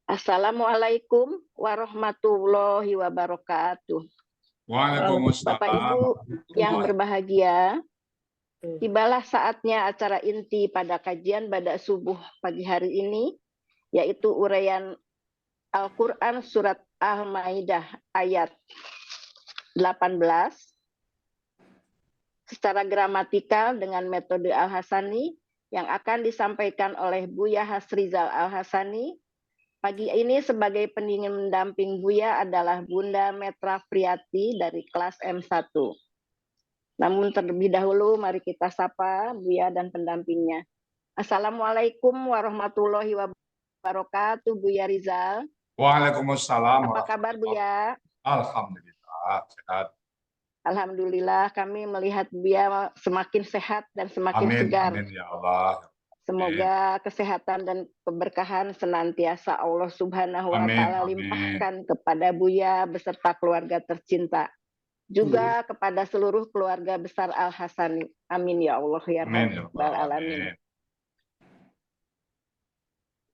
Assalamualaikum warahmatullahi wabarakatuh. Bapak Waalaikumsalam. Ibu yang berbahagia, tibalah saatnya acara inti pada kajian pada subuh pagi hari ini, yaitu uraian Al-Quran Surat Al-Maidah ayat 18 secara gramatikal dengan metode Al-Hasani yang akan disampaikan oleh Buya Hasrizal Al-Hasani. Pagi ini sebagai pendingin mendamping Buya adalah Bunda Metra Priyati dari kelas M1. Namun terlebih dahulu mari kita sapa Buya dan pendampingnya. Assalamualaikum warahmatullahi wabarakatuh, Buya Rizal. Waalaikumsalam. Apa kabar Buya? Alhamdulillah sehat. Alhamdulillah kami melihat Buya semakin sehat dan semakin Amin, segar. amin ya Allah. Semoga kesehatan dan keberkahan senantiasa Allah Subhanahu wa Ta'ala limpahkan kepada Buya beserta keluarga tercinta. Juga kepada seluruh keluarga besar Al-Hasani. Amin ya Allah ya Rabbal Alamin.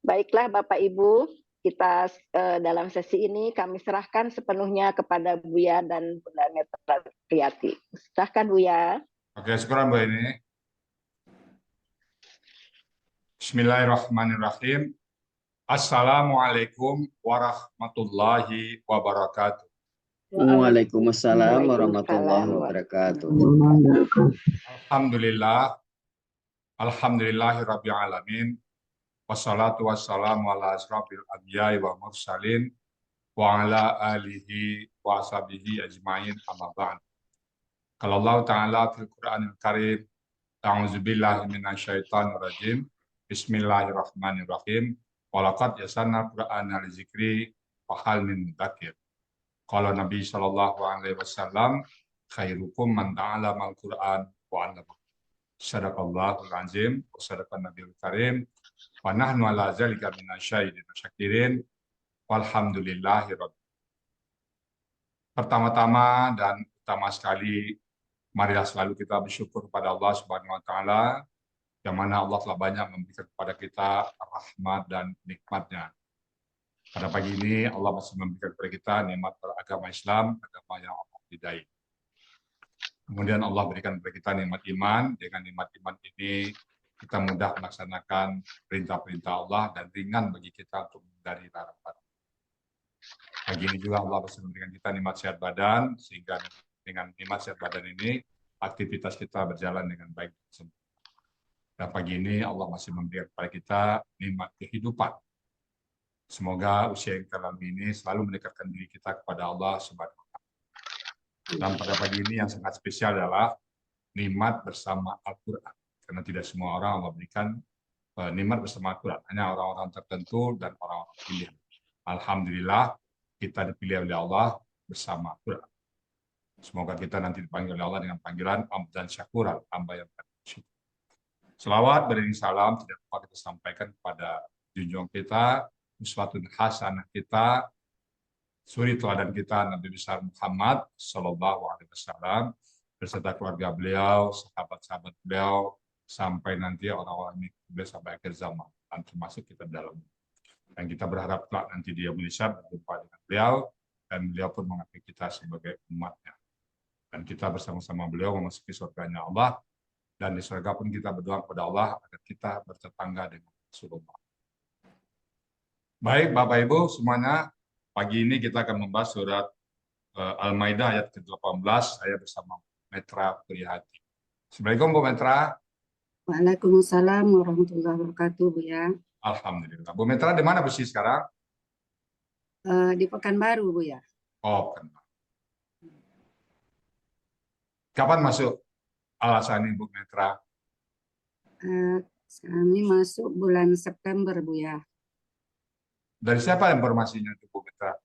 Baiklah Bapak Ibu, kita dalam sesi ini kami serahkan sepenuhnya kepada Buya dan Bunda Metra Priyati. Silahkan Buya. Oke, syukuran Bu ini. Bismillahirrahmanirrahim. Assalamualaikum warahmatullahi wabarakatuh. Waalaikumsalam warahmatullahi wabarakatuh. Alhamdulillahirabbil alamin. Wassalatu wassalamu ala asrofil anbiya'i wa mursalin wa ala alihi wa ashabihi ajma'in amma ba'd. Qala Allah Ta'ala fil Qur'anil Karim, a'udzubillahi minasyaitonir rajim. Bismillahirrahmanirrahim. Walaqad yasanna Qur'ana lizikri wa hal min mudzakir. Qala Nabi sallallahu alaihi wasallam, khairukum man ta'allama al-Qur'an wa 'allama. Sadaqallahul azim wa sadaqan nabiyul karim. Wa nahnu ala zalika minasyahidin syakirin. Walhamdulillahi rabbil. Pertama-tama dan utama sekali, marilah selalu kita bersyukur kepada Allah Subhanahu wa Ta'ala, yang mana Allah telah banyak memberikan kepada kita rahmat dan nikmatnya. Pada pagi ini Allah masih memberikan kepada kita nikmat beragama Islam, agama yang Allah ridai. Kemudian Allah berikan kepada kita nikmat iman. Dengan nikmat iman ini kita mudah melaksanakan perintah-perintah Allah dan ringan bagi kita untuk menghindari larangan. Pagi ini juga Allah masih memberikan kita nikmat sehat badan, sehingga dengan nikmat sehat badan ini aktivitas kita berjalan dengan baik. Dan pagi ini Allah masih memberikan kepada kita nikmat kehidupan. Semoga usia yang kita lalui ini selalu mendekatkan diri kita kepada Allah Subhanahu wa Ta'ala. Dan pada pagi ini yang sangat spesial adalah nikmat bersama Al-Quran. Karena tidak semua orang Allah berikan nikmat bersama Al-Quran. Hanya orang-orang tertentu dan orang-orang pilihan. Alhamdulillah kita dipilih oleh Allah bersama Al-Quran. Semoga kita nanti dipanggil oleh Allah dengan panggilan Abdan Syakuran, hamba yang bersyukur. Selawat beriring salam tidak lupa kita sampaikan kepada junjungan kita, uswatun hasanah kita, suri teladan kita Nabi besar Muhammad Sallallahu Alaihi Wasallam beserta keluarga beliau, sahabat-sahabat beliau, sampai nanti orang-orang ini sampai akhir zaman, dan termasuk kita dalam. Dan kita berharap kelak nanti dia bisa berjumpa dengan beliau, dan beliau pun mengakui kita sebagai umatnya. Dan kita bersama-sama beliau memasuki surganya Allah, dan di surga pun kita berdoa kepada Allah agar kita bertetangga dengan Rasulullah. Baik Bapak Ibu semuanya, pagi ini kita akan membahas surat Al-Maidah ayat ke-18. Saya bersama Metra Priyati. Assalamualaikum Bu Metra. Waalaikumsalam warahmatullahi wabarakatuh Bu ya. Alhamdulillah. Bu Metra di mana posisi sekarang? Di Pekanbaru Bu ya. Oh, Pekanbaru. Kapan masuk Al-Hasani Bu Metra? Kami masuk bulan September Bu ya. Dari siapa informasinya itu Bu Metra?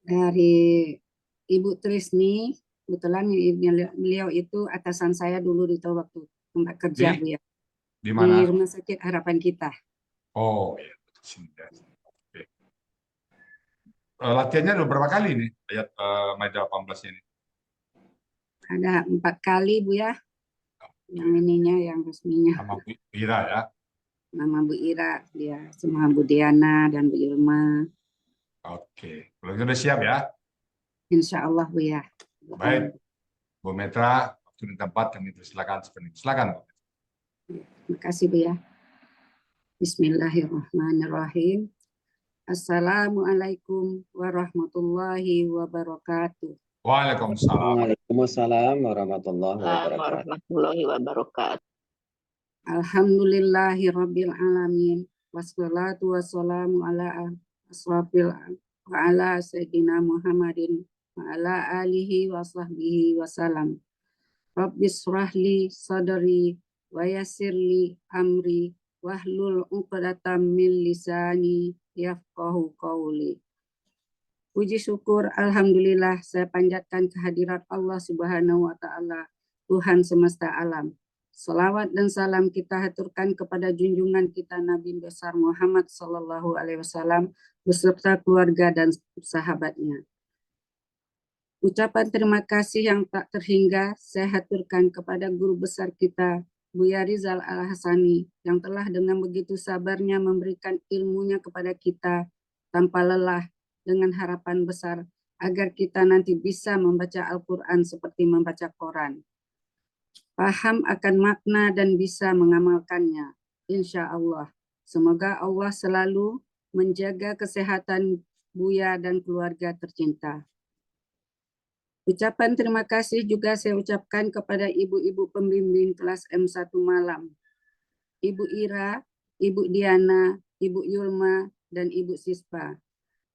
Dari Ibu Trisni, kebetulan beliau itu atasan saya dulu di waktu tempat kerja Bu ya. Di mana? Di Rumah Sakit Harapan Kita. Oh iya. Oke. Latihannya udah berapa kali nih ayat Maidah 18 ini? Ada 4 kali Bu ya. Yang ininya, yang resminya. Sama Wira ya? Mama Bu Ira, dia semua Bu Diana dan Bu Yulma. Oke, kalau sudah siap ya. Insya Allah Bu ya. Baik, Bu Metra, waktu dan tempat kami persilakan sepenuhnya. Silakan, Bu. Terima kasih Bu ya. Bismillahirrahmanirrahim. Assalamualaikum warahmatullahi wabarakatuh. Waalaikumsalam. Waalaikumsalam warahmatullahi wabarakatuh. Warahmatullahi wabarakatuh. Alhamdulillahi rabbil alamin. Wassalatu wassalamu ala asrafil wa ala sayyidina Muhammadin wa ala alihi wa sahbihi wasalam. Rabbis surahli sadri wa yassirli amri wahlul uqdatam min lisani yafqahu qawli. Puji syukur alhamdulillah saya panjatkan kehadirat Allah Subhanahu wa taala, Tuhan semesta alam. Salawat dan salam kita haturkan kepada junjungan kita Nabi besar Muhammad sallallahu alaihi wasallam beserta keluarga dan sahabatnya. Ucapan terima kasih yang tak terhingga saya haturkan kepada guru besar kita, Buya Rizal Al-Hasani, yang telah dengan begitu sabarnya memberikan ilmunya kepada kita tanpa lelah dengan harapan besar agar kita nanti bisa membaca Al-Quran seperti membaca Quran. Paham akan makna dan bisa mengamalkannya. Insya Allah. Semoga Allah selalu menjaga kesehatan Buya dan keluarga tercinta. Ucapan terima kasih juga saya ucapkan kepada ibu-ibu pembimbing kelas M1 malam. Ibu Ira, Ibu Diana, Ibu Yulma, dan Ibu Sispa.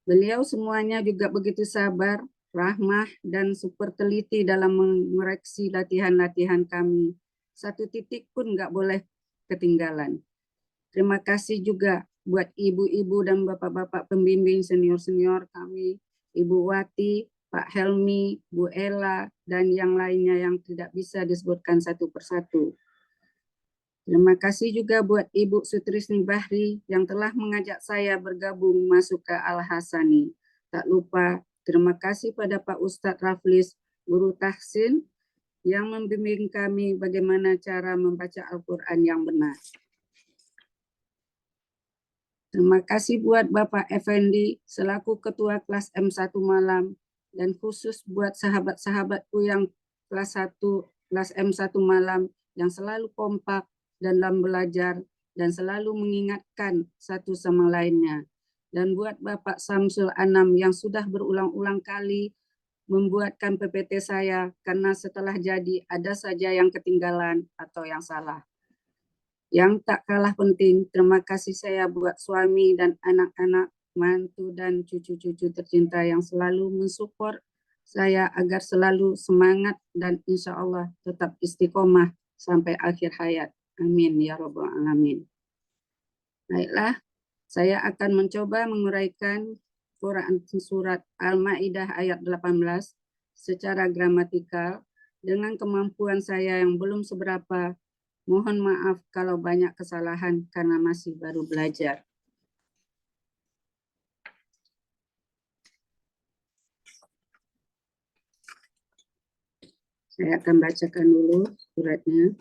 Beliau semuanya juga begitu sabar, rahmah, dan super teliti dalam mengoreksi latihan-latihan kami. Satu titik pun nggak boleh ketinggalan. Terima kasih juga buat ibu-ibu dan bapak-bapak pembimbing senior-senior kami, Ibu Wati, Pak Helmi, Bu Ella, dan yang lainnya yang tidak bisa disebutkan satu persatu. Terima kasih juga buat Ibu Sutrisni Bahri yang telah mengajak saya bergabung masuk ke Al-Hasani. Tak lupa terima kasih pada Pak Ustadz Raflis, Guru Tahsin, yang membimbing kami bagaimana cara membaca Al-Quran yang benar. Terima kasih buat Bapak Effendi selaku Ketua kelas M1 malam, dan khusus buat sahabat-sahabatku yang kelas 1, kelas M1 malam yang selalu kompak dalam belajar dan selalu mengingatkan satu sama lainnya. Dan buat Bapak Samsul Anam yang sudah berulang-ulang kali membuatkan PPT saya karena setelah jadi ada saja yang ketinggalan atau yang salah. Yang tak kalah penting, terima kasih saya buat suami dan anak-anak, mantu dan cucu-cucu tercinta yang selalu mensupport saya agar selalu semangat dan insya Allah tetap istiqomah sampai akhir hayat. Amin ya rabbal alamin. Baiklah, saya akan mencoba menguraikan Quran surat Al-Maidah ayat 18 secara gramatikal dengan kemampuan saya yang belum seberapa. Mohon maaf kalau banyak kesalahan karena masih baru belajar. Saya akan bacakan dulu suratnya.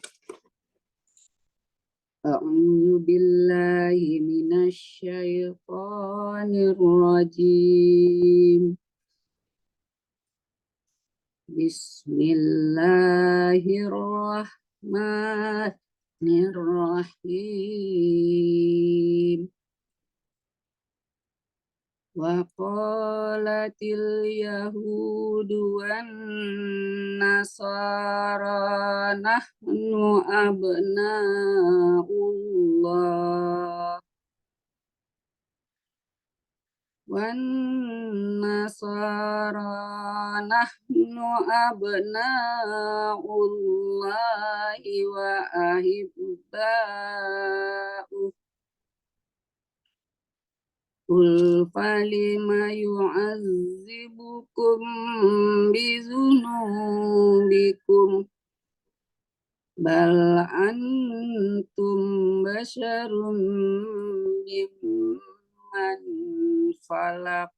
A'udzu billahi minasy syaithanir rajim. Bismillahirrahmanirrahim. Wa qalatil yahudu wan nasara nahnu abna'ullah wan nasara nahnu abna'ullahi wa ahibba'uh. Qul falima yu'azzibukum bizunubikum bal antum basyarum mimman falaq.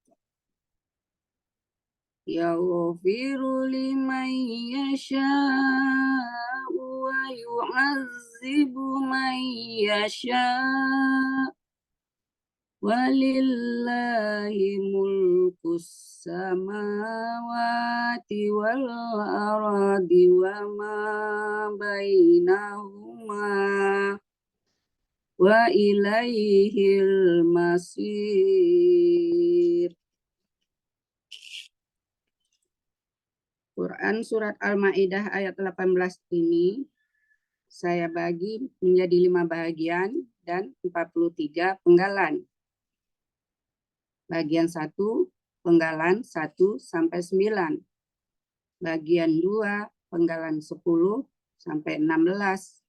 yaghfiru liman yasha'u wa yu'azzibu man yasha' walillahi mulkus samawati wal ardi wa ma bainahuma wa ilaihil masir. Quran Surat Al-Ma'idah ayat 18 ini saya bagi menjadi 5 bagian dan 43 penggalan. Bagian 1, penggalan 1 sampai 9. Bagian 2, penggalan 10 sampai 16.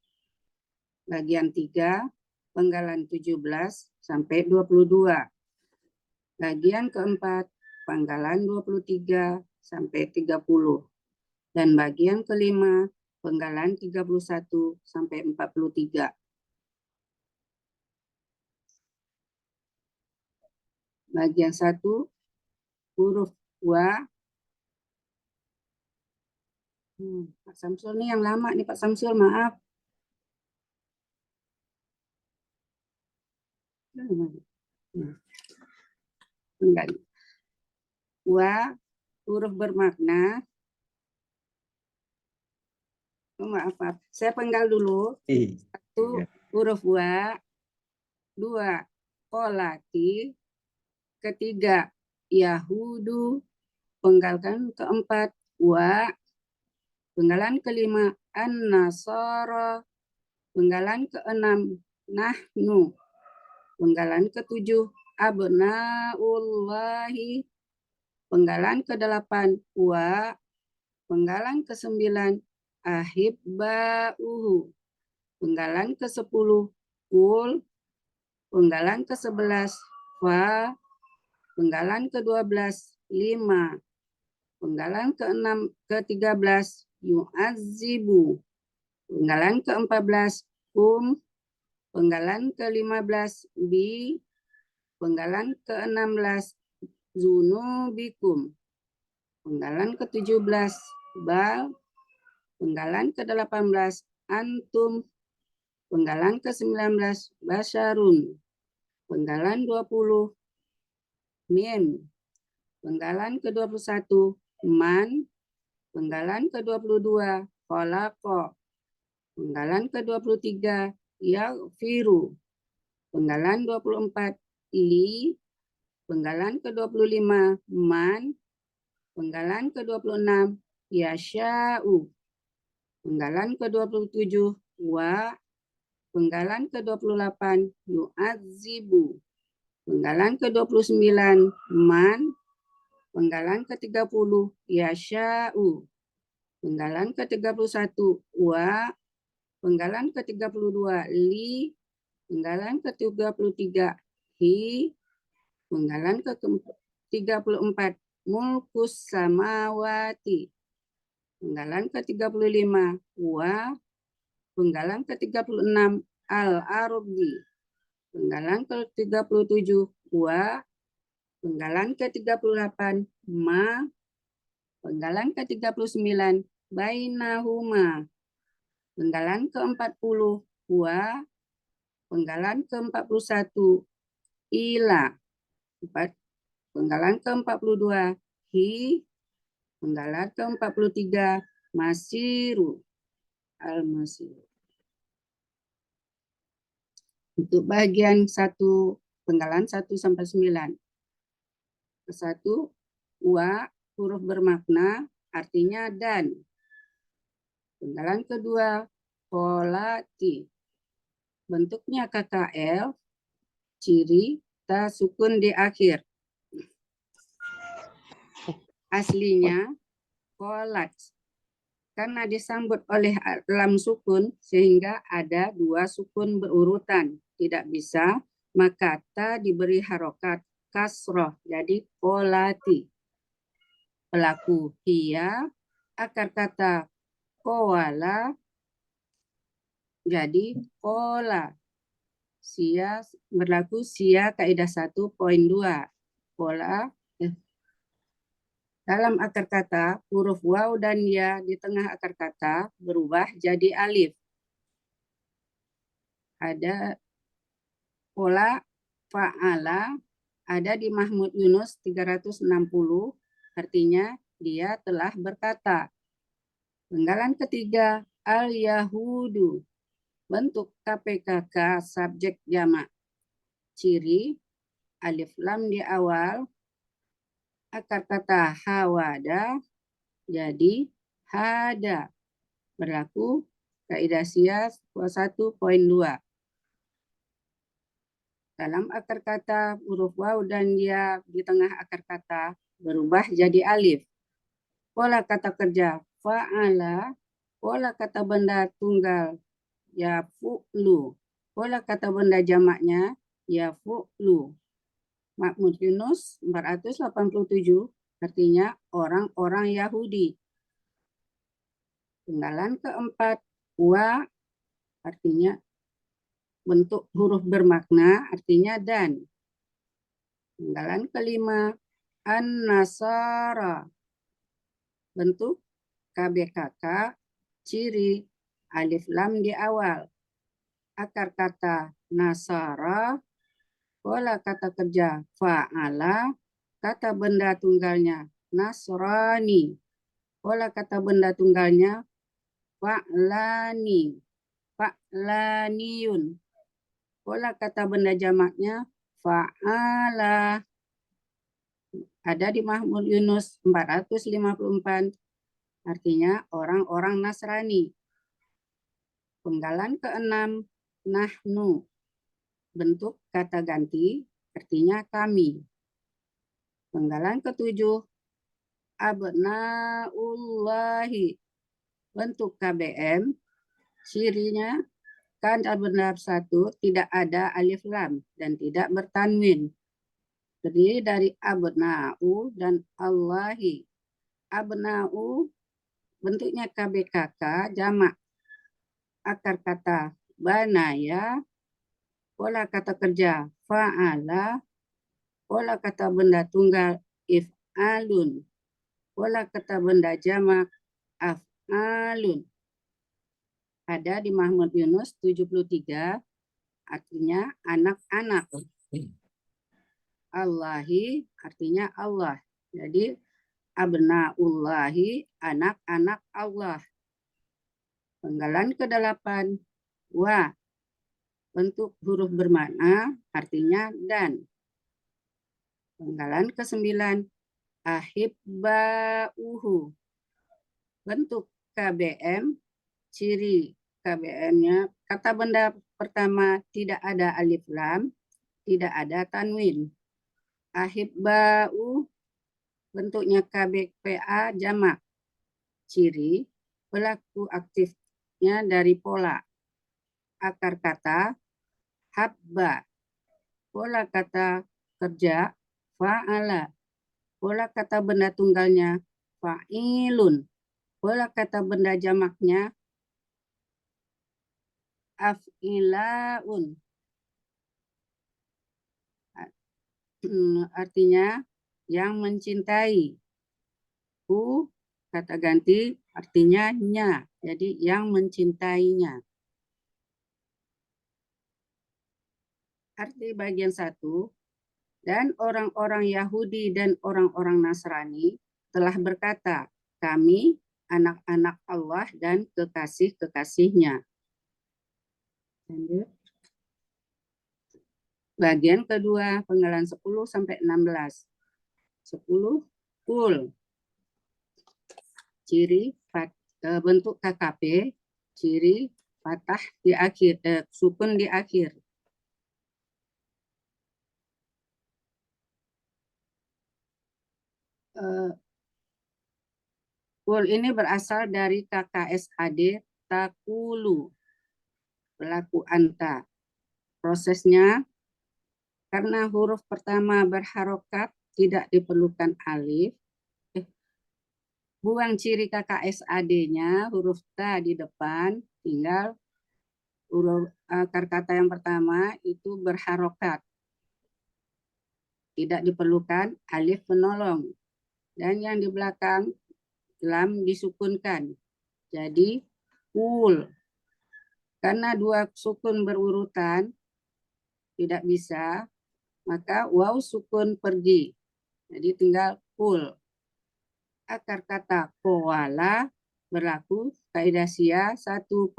Bagian 3, penggalan 17 sampai 22. Bagian keempat, penggalan 23 sampai 30. Dan bagian kelima, penggalan 31 sampai 43. Bagian 1, huruf wa. Pak Samsul nih yang lama nih Pak Samsul, maaf. Enggak. Wa, huruf bermakna. Maaf, saya penggal dulu. 1, huruf wa. 2, kolati. 3, Yahudu. Penggalkan keempat, wa. Penggalan kelima, an-nasara. Penggalan keenam, nahnu. Penggalan ketujuh, abnaullahi. Penggalan ke-8, wa. Penggalan ke-9, ahibba'uhu. Penggalan ke-10, kul. Penggalan ke-11, fa. Penggalan ke-12, 5. Penggalan ke-13, yu'azzibu. Penggalan ke-14, kum. Penggalan ke-15, bi. Penggalan ke-16, zunubikum. Penggalan ke-17, bal. Penggalan ke-18, antum. Penggalan ke-19, basyarun. Penggalan 20, mim. Penggalan ke-21, man. Penggalan ke-22, khalaqa. Penggalan ke-23, yaghfiru. Penggalan 24, li. Penggalan ke-25, man. Penggalan ke-26, yasha'u. Penggalan ke-27, wa. Penggalan ke-28, yu'adzibu. Penggalan ke-29, man. Penggalan ke-30, yasha'u. Penggalan ke-31, wa. Penggalan ke-32, li. Penggalan ke-33, hi. Penggalan ke-34, mulkus samawati. Penggalan ke-35, wa. Penggalan ke-36, al-ardi. Penggalan ke-37, wa. Penggalan ke-38, ma. Penggalan ke-39, bainahuma. Penggalan ke-40, wa. Penggalan ke-41, ila. Penggalan ke-42, hi. Penggalan ke-43, masiru. Al-masir. Untuk bagian 1, penggalan 1 sampai 9. Ke-1, wa, huruf bermakna, artinya dan. Penggalan kedua, kolati. Bentuknya KKL, ciri ta sukun di akhir. Aslinya kolat. Karena disambut oleh lam sukun, sehingga ada 2 sukun berurutan. Tidak bisa, maka ta diberi harokat kasroh, jadi kolati. Pelaku hiya, akar kata kowala, jadi kola. Sia berlaku sia kaidah 1.2. Kola Dalam akar kata, huruf waw dan ya di tengah akar kata berubah jadi alif. Ada pola fa'ala, ada di Mahmud Yunus 360, artinya dia telah berkata. Penggalan ketiga, al-yahudu, bentuk KPKK subjek jamak. Ciri, alif lam di awal, akar kata hawada, jadi hada. Berlaku kaidah SIAS 1.2. Dalam akar kata, huruf waw dan ya di tengah akar kata berubah jadi alif. Pola kata kerja fa'ala, pola kata benda tunggal ya fu'lu, pola kata benda jamaknya ya fu'lu. Mahmud Yunus 487 artinya orang-orang Yahudi. Penggalan keempat, wa artinya bentuk huruf bermakna artinya dan. Penggalan kelima, an-nasara, bentuk KBKK, ciri alif lam di awal. Akar kata nasara, pola kata kerja fa'ala, kata benda tunggalnya nasrani, pola kata benda tunggalnya fa'lani, fa'laniyun, pola kata benda jamaknya fa'ala. Ada di Mahmud Yunus 454, artinya orang-orang Nasrani. Penggalan keenam, nahnu, bentuk kata ganti, artinya kami. Penggalan ketujuh, abnaullahi, bentuk KBM, cirinya kata benda satu tidak ada alif lam dan tidak bertanwin. Terdiri dari abna'u dan Allahi. Abna'u bentuknya KBKK jamak. Akar kata banaya, pola kata kerja fa'ala, pola kata benda tunggal if'alun, pola kata benda jamak af'alun. Ada di Mahmud Yunus 73, artinya anak-anak. Allahi artinya Allah. Jadi abnaullahi, anak-anak Allah. Penggalan ke-8, wa, bentuk huruf bermakna artinya dan. Penggalan ke-9, ahibba'uhu, bentuk KBM, ciri KBM-nya kata benda pertama tidak ada alif lam, tidak ada tanwin. Ahibba'u bentuknya KBPA jamak. Ciri pelaku aktifnya dari pola. Akar kata habba, pola kata kerja fa'ala, pola kata benda tunggalnya fa'ilun, pola kata benda jamaknya af'ilaun. Artinya yang mencintai. Hu kata ganti artinya nya, jadi yang mencintainya. Arti bagian 1, dan orang-orang Yahudi dan orang-orang Nasrani telah berkata, kami anak-anak Allah dan kekasih-kekasihnya. Lanjut. Bagian kedua, penggalan 10 sampai 16. 10, kul. Ciri bentuk KKP, ciri patah di akhir, sukun di akhir. Kul ini berasal dari KKSAD takulu, pelaku anta. Prosesnya, karena huruf pertama berharokat tidak diperlukan alif, buang ciri KKSAD-nya, huruf ta di depan, tinggal huruf akar kata yang pertama itu berharokat. Tidak diperlukan alif penolong. dan yang di belakang lam disukunkan. Jadi ul. Karena dua sukun berurutan tidak bisa, maka waw sukun pergi. Jadi tinggal ul. Akar kata koala berlaku kaidah SIA 1.5.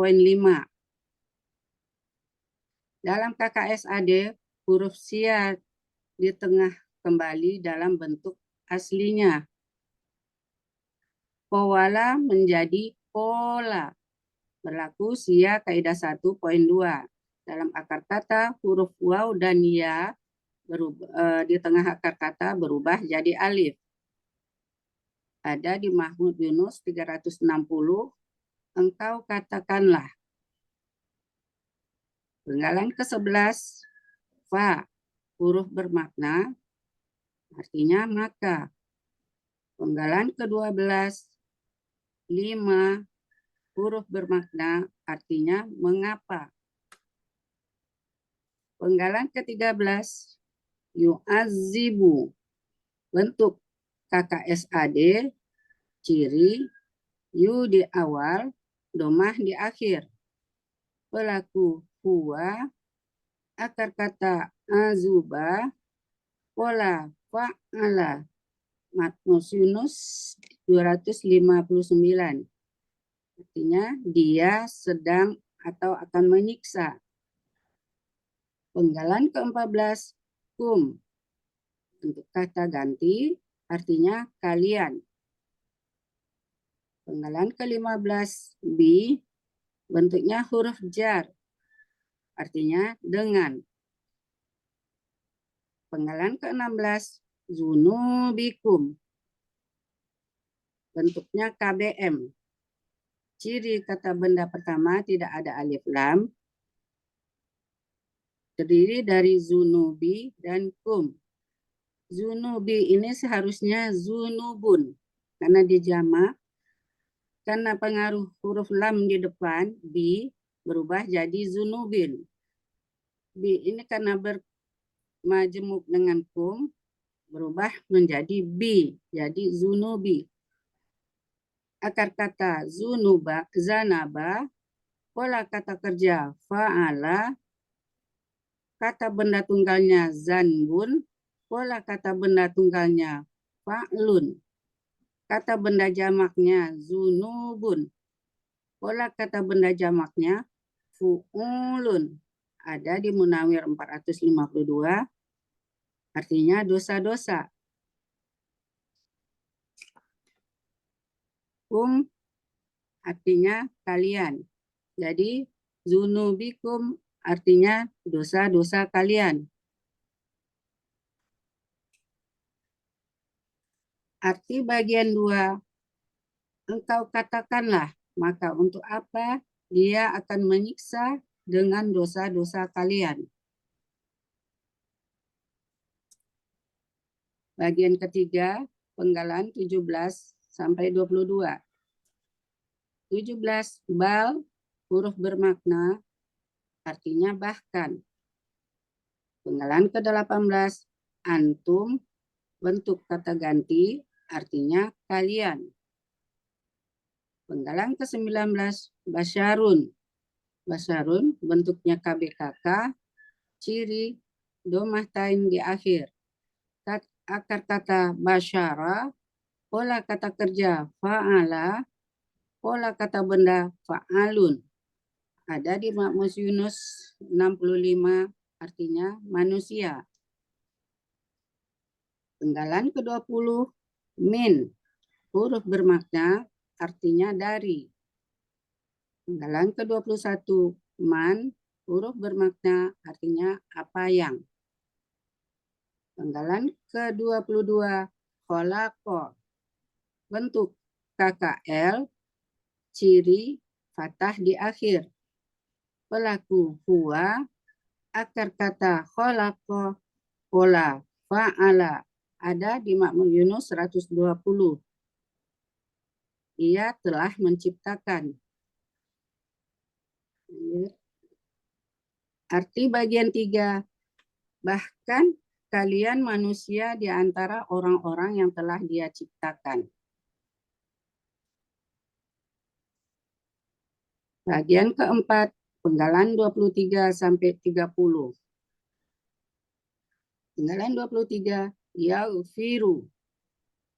Dalam KKSAD, huruf SIA di tengah kembali dalam bentuk aslinya. Koala menjadi kola. Berlaku SIA kaidah 1.2. Dalam akar kata, huruf waw dan ya di tengah akar kata berubah jadi alif. Ada di Mahmud Yunus 360, engkau katakanlah. Penggalan ke-11, fa, huruf bermakna, artinya maka. Penggalan ke-12, 5, huruf bermakna, artinya mengapa. Penggalan ke-13, yu'azibu, bentuk KKSAD, ciri, yu di awal, domah di akhir. Pelaku huwa, akar kata azuba, pola fa'ala, Matmus Yunus 259. Artinya dia sedang atau akan menyiksa. Penggalan ke-14, kum, untuk kata ganti, artinya kalian. Penggalan ke-15, bi, bentuknya huruf jar, artinya dengan. Penggalan ke-16, zunubikum, bentuknya KBM. Ciri kata benda pertama tidak ada alif lam, terdiri dari zunubi dan kum. Zunubi ini seharusnya zunubun, karena dijamak. Karena pengaruh huruf lam di depan, bi, berubah jadi zunubin. Bi ini karena bermajemuk dengan kum, berubah menjadi bi, jadi zunubi. Akar kata zunuba, zanaba, pola kata kerja fa'ala, kata benda tunggalnya zanbun, pola kata benda tunggalnya fa'lun. Kata benda jamaknya zunubun, pola kata benda jamaknya fu'ulun. Ada di Munawir 452, artinya dosa-dosa. Artinya kalian. Jadi zunubikum artinya dosa-dosa kalian. Arti bagian 2, engkau katakanlah, maka untuk apa dia akan menyiksa dengan dosa-dosa kalian. Bagian ketiga, penggalan 17 sampai 22. 17, bal, huruf bermakna, artinya bahkan. Penggalan ke-18, antum, bentuk kata ganti, artinya kalian. Penggalan ke-19, basyarun. Basyarun bentuknya KBKK, ciri domah tain di akhir. Akar kata basyara, pola kata kerja fa'ala, pola kata benda fa'alun. Ada di Matmus Yunus 65, artinya manusia. Penggalan ke-20, min, huruf bermakna, artinya dari. Penggalan ke-21, man, huruf bermakna, artinya apa yang. Penggalan ke-22, kholaqo, bentuk KKL, ciri fathah di akhir. Pelaku huwa, akar kata kholaqo, pola fa'ala. Ada di Makmur Yunus 120. Ia telah menciptakan. Arti bagian 3, bahkan kalian manusia di antara orang-orang yang telah Dia ciptakan. Bagian keempat, penggalan 23 sampai 30. Penggalan 23, yaghfiru.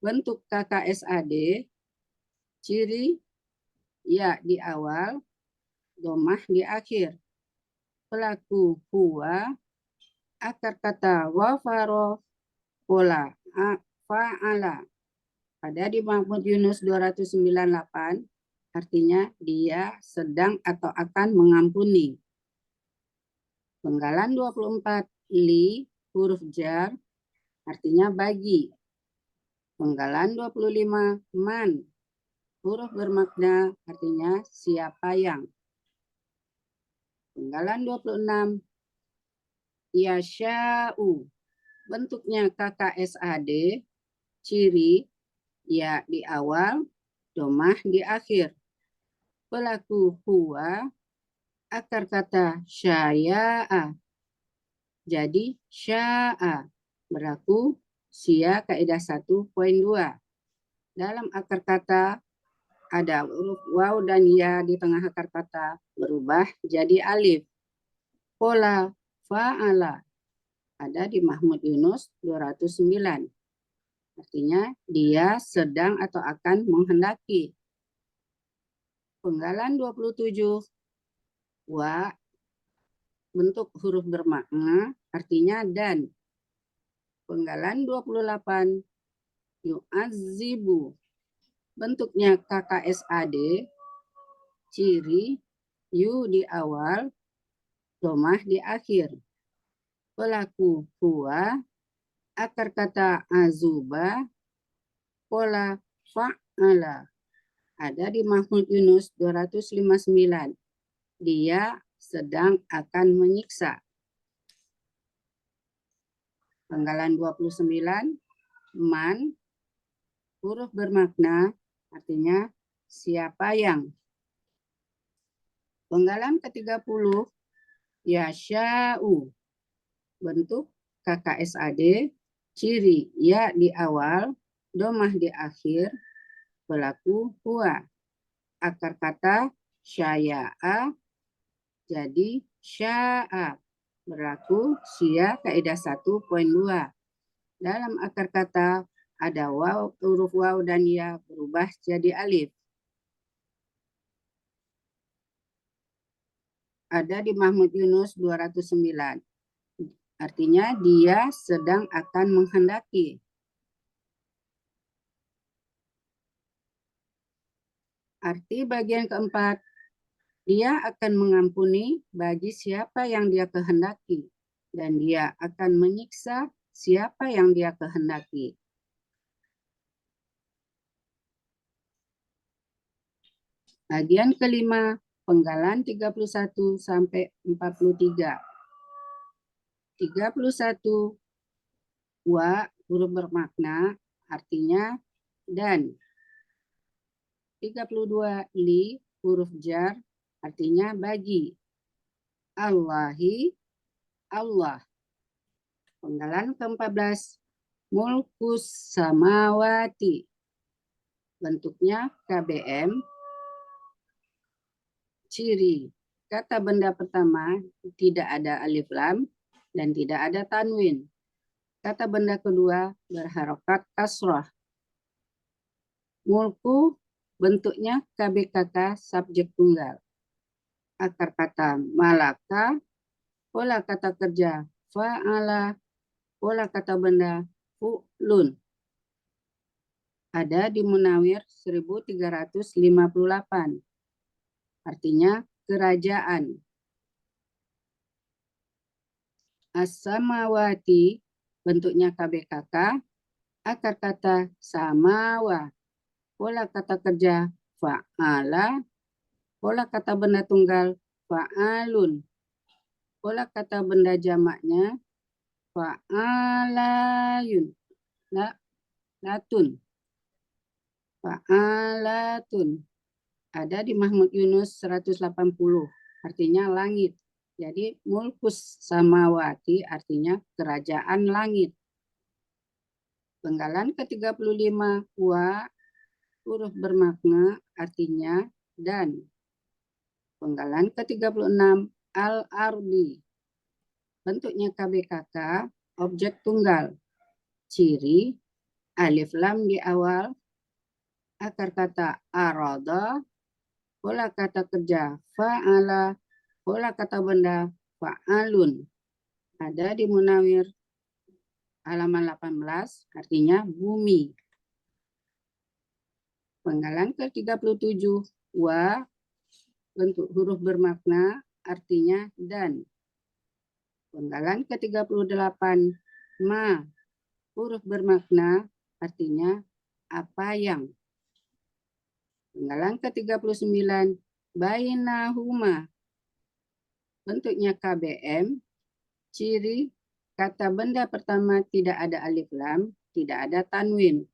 Bentuk KKSAD, ciri ya di awal, domah di akhir. Pelaku huwa, akar kata wafaro, pola fa'ala. Ada di Mahmud Yunus 298, artinya dia sedang atau akan mengampuni. Penggalan 24, li, huruf jar, artinya bagi. Penggalan 25, man, huruf bermakna, artinya siapa yang. Penggalan 26, yasha'u, bentuknya KKSAD, ciri, ya di awal, domah di akhir. Pelaku huwa, akar kata syaya'a. Jadi sya'a berlaku sia kaidah 1.2. Dalam akar kata ada huruf waw dan ya di tengah akar kata berubah jadi alif. Pola fa'ala ada di Mahmud Yunus 209. Artinya dia sedang atau akan menghendaki. Penggalan 27, wa, bentuk huruf bermakna, artinya dan. Penggalan 28, yu'azibu, bentuknya KKSAD, ciri, yu di awal, domah di akhir. Pelaku huwa, akar kata azuba, pola fa'ala. Ada di Mahmud Yunus 259. Dia sedang akan menyiksa. Penggalan 29, man, huruf bermakna, artinya siapa yang. Penggalan ke-30, yasha'u, bentuk KKSAD, ciri ya di awal, domah di akhir, pelaku huwa. Akar kata syaya'a, jadi sya'a, berlaku sia kaidah 1.2. Dalam akar kata ada waw, huruf waw dan ya berubah jadi alif. Ada di Mahmud Yunus 209. Artinya dia sedang akan menghendaki. Arti bagian keempat, dia akan mengampuni bagi siapa yang dia kehendaki, dan dia akan menyiksa siapa yang dia kehendaki. Bagian kelima, penggalan 31 sampai 43. 31, wa, huruf bermakna, artinya dan. 32, li, huruf jar, artinya bagi. Allahi, Allah. Penggalan ke-14, mulkus samawati. Bentuknya KBM, ciri. Kata benda pertama tidak ada alif lam dan tidak ada tanwin. Kata benda kedua berharokat kasrah. Mulku bentuknya KBKK subjek tunggal. Akar kata malaka, pola kata kerja fa'ala, pola kata benda fu'lun. Ada di Munawir 1358. Artinya kerajaan. As-samawati bentuknya KBKK, akar kata samawa, pola kata kerja fa'ala, pola kata benda tunggal fa'alun, pola kata benda jamaknya fa'alayun, latun, fa'alatun. Ada di Mahmud Yunus 180, artinya langit. Jadi mulkus samawati artinya kerajaan langit. Penggalan ke-35 wa huruf bermakna artinya dan. Penggalan ke-36 al-ardi. Bentuknya KBKK, objek tunggal. Ciri alif lam di awal, akar kata arada, pola kata kerja fa'ala, pola kata benda fa'alun. Ada di Munawir halaman 18, artinya bumi. Penggalan ke-37 wa, bentuk huruf bermakna artinya dan. Penggalan ke-38 ma, huruf bermakna artinya apa yang. Penggalan ke-39 bainahuma, bentuknya KBM, ciri kata benda pertama tidak ada alif lam, tidak ada tanwin.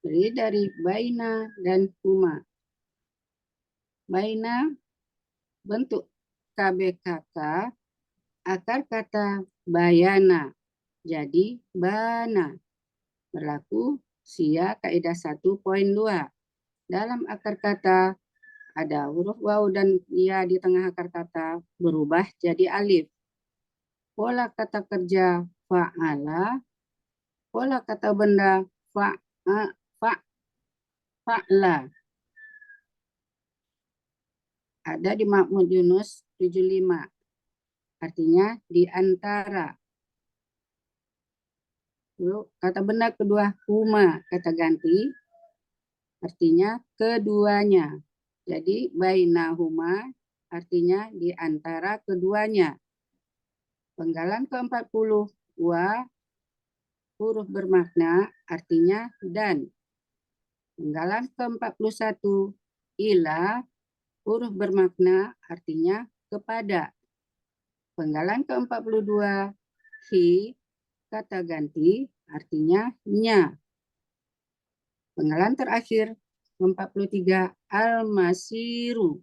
Terdiri dari baina dan huma. Baina bentuk KBKK, akar kata bayana, jadi bana. Berlaku SIA kaidah 1.2. Dalam akar kata ada huruf waw dan ya di tengah akar kata berubah jadi alif. Pola kata kerja fa'ala, pola kata benda fa'la. Ada di Mahmud Yunus 75. Artinya di antara. Lalu kata benda kedua huma, kata ganti. Artinya keduanya. Jadi bainahuma artinya di antara keduanya. Penggalan ke-40 wa, huruf bermakna artinya dan. Penggalan ke-41 ila, huruf bermakna artinya kepada. Penggalan ke-42 hi, kata ganti artinya nya. Penggalan terakhir 43 al-masiru.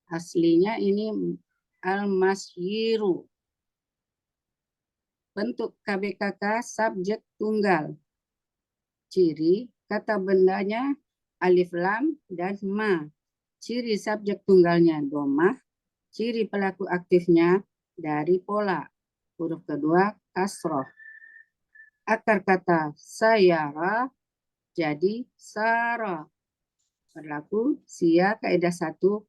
Aslinya ini al-masyiru. Bentuk KBKK subjek tunggal. Ciri kata bendanya alif lam dan ma. Ciri subjek tunggalnya domah. Ciri pelaku aktifnya dari pola. Huruf kedua kasroh. Akar kata sayara jadi sara. Berlaku SIA kaidah 1.2.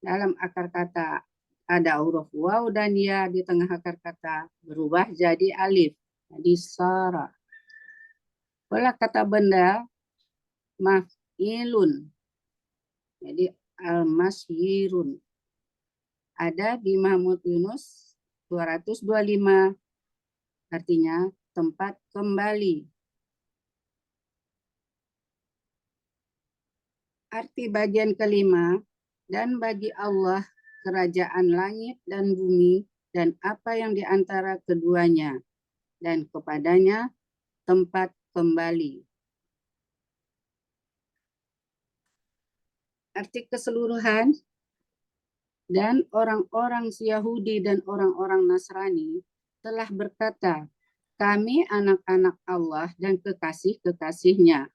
Dalam akar kata ada huruf waw dan ya di tengah akar kata berubah jadi alif. Jadi sara. Pola kata benda maf'ilun. Jadi al-masyirun. Ada di Mahmud Yunus 225. Artinya tempat kembali. Arti bagian kelima, dan bagi Allah kerajaan langit dan bumi dan apa yang di antara keduanya, dan kepadanya tempat kembali. Arti keseluruhan, dan orang-orang Yahudi dan orang-orang Nasrani telah berkata, kami anak-anak Allah dan kekasih-kekasihnya.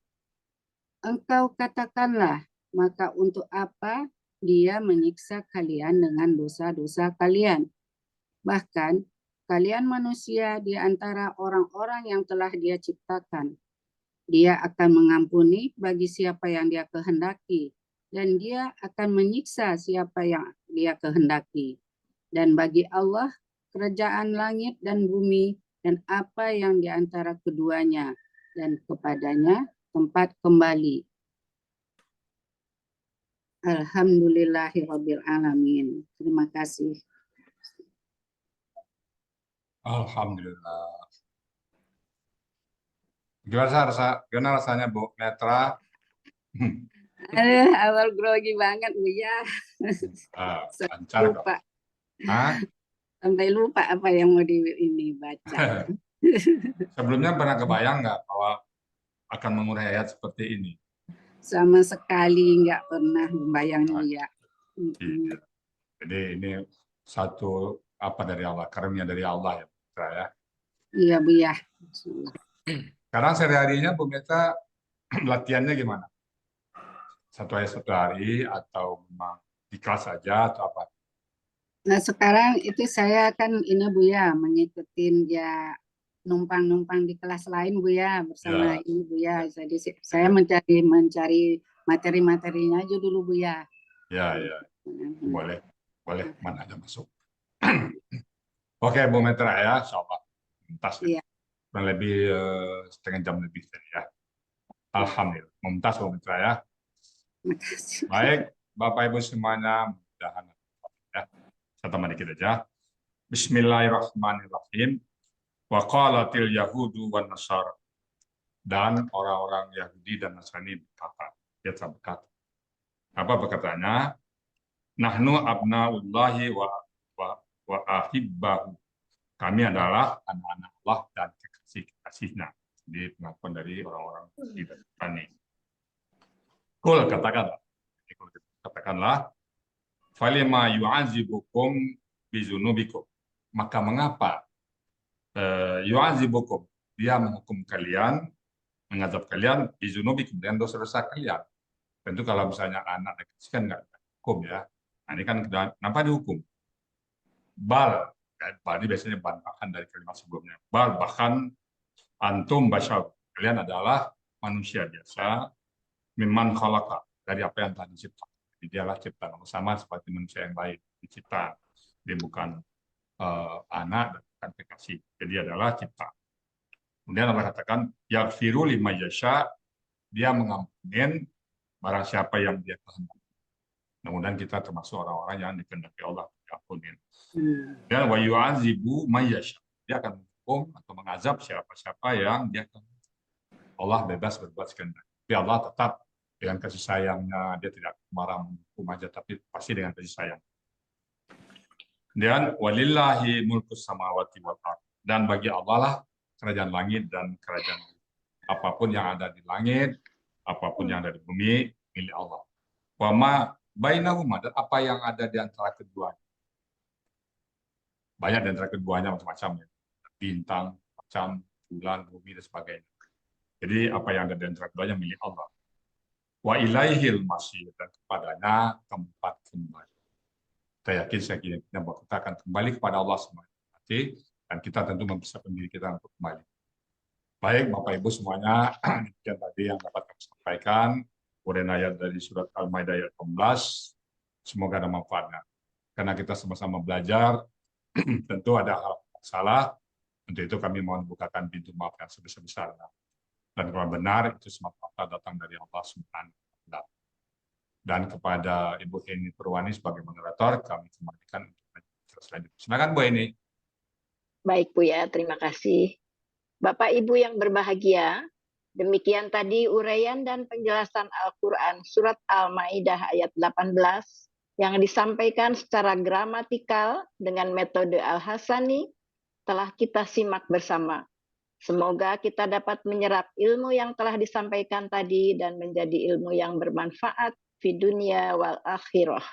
Engkau katakanlah, maka untuk apa dia menyiksa kalian dengan dosa-dosa kalian? Bahkan kalian manusia di antara orang-orang yang telah dia ciptakan. Dia akan mengampuni bagi siapa yang dia kehendaki. Dan dia akan menyiksa siapa yang dia kehendaki. Dan bagi Allah kerajaan langit dan bumi dan apa yang di antara keduanya, dan kepadanya tempat kembali. Alhamdulillahirabbil alamin. Terima kasih. Alhamdulillah. Gimana rasanya Bu Netra? Awal grogi banget Bu ya. Lancar kok. Lupa. Hah? Sampai lupa apa yang mau ini baca. Sebelumnya pernah kebayang nggak bahwa akan mengurai ayat seperti ini? Sama sekali nggak pernah membayang ya. Iya. Jadi ini satu apa dari Allah, karunia dari Allah ya, Mitra ya. Iya Buya. Sekarang sehari-harinya Bu Meta latihannya gimana? Satu hari atau memang di kelas saja atau apa? Nah sekarang itu saya kan ini Buya mengikuti ya numpang-numpang di kelas lain Buya bersama Ya, ini Buya. Jadi saya mencari materi-materinya aja dulu Buya. ya, boleh, mana aja masuk. Oke, Bu Metra ya, insya Allah. Tuntas ya. Iya. Kurang lebih setengah jam lebih tadi ya. Alhamdulillah, mumtaz Bu Mitra ya. Makasih. Baik, Bapak Ibu semuanya, mudah-mudahan ya. Saya tambah dikit aja. Bismillahirrahmanirrahim. Wa qalatil yahudu wan nasara. Dan orang-orang Yahudi dan Nasrani berkata, dia telah berkata. Apa berkatanya? Nahnu abnaullahi wa ahibbahu. Kami adalah anak-anak Allah dan kekasih-kekasihnya. Jadi pengakuan dari orang-orang Yahudi dan Nasrani. Kul katakanlah, falima yu'azibukum bizunubikum. Maka mengapa yu'azibukum, dia menghukum kalian, mengazab kalian bizunubikum dengan dosa-dosa kalian. Tentu kalau misalnya anak kecil kan nggak hukum ya. Nah, ini kan kenapa dihukum? Bal, bal ini biasanya bantahan dari kalimat sebelumnya. Bal, bahkan antum basyar, kalian adalah manusia biasa, mimman khalaqa, dari apa yang telah diciptakan. Jadi dialah ciptaan Allah, sama seperti manusia yang lain dicipta. Dia bukan anak dan bukan kekasih. Jadi adalah ciptaan. Kemudian Allah katakan, yaghfiru liman yasha, dia mengampuni barang siapa yang dia kehendaki. Mudah-mudahan kita termasuk orang-orang yang dikehendaki Allah diampuni. Dan wa yu'adzibu may yasha, dia akan menghukum atau mengazab siapa-siapa yang dia kehendaki. Allah bebas berbuat sekehendak. Tapi Allah tetap dengan kasih sayangnya, dia tidak marah menghukum aja, tapi pasti dengan kasih sayang. Dan walillahi mulkus samawati wal ardh, dan bagi Allah lah kerajaan langit dan kerajaan bumi. Apapun yang ada di langit, apapun yang ada di bumi, milik Allah. Wa ma bainahuma, dan apa yang ada di antara keduanya. Banyak di antara keduanya macam-macam ya. Bintang, macam bulan, bumi dan sebagainya. Jadi apa yang ada di antara keduanya milik Allah. Wa ilaihil masir, dan kepadanya tempat kembali. Kita yakin, saya yakin bahwa kita akan kembali kepada Allah SWT, dan kita tentu mempersiapkan diri kita untuk kembali. Baik, Bapak Ibu semuanya, demikian tadi yang dapat kami sampaikan. Kemudian ayat dari surat Al-Maidah ayat 18, semoga ada manfaatnya. Karena kita sama-sama belajar, tentu ada hal yang salah, untuk itu kami mohon bukakan pintu maaf yang sebesar-besarnya. Dan kalau benar, itu semata-mata datang dari Allah SWT. Dan kepada Ibu Heni Purwani sebagai moderator, kami kembalikan untuk selanjutnya. Silakan Bu Heni. Baik Bu ya, terima kasih. Bapak Ibu yang berbahagia, demikian tadi uraian dan penjelasan Al-Quran Surat Al-Maidah ayat 18 yang disampaikan secara gramatikal dengan metode Al-Hasani telah kita simak bersama. Semoga kita dapat menyerap ilmu yang telah disampaikan tadi dan menjadi ilmu yang bermanfaat di dunia wal akhirah.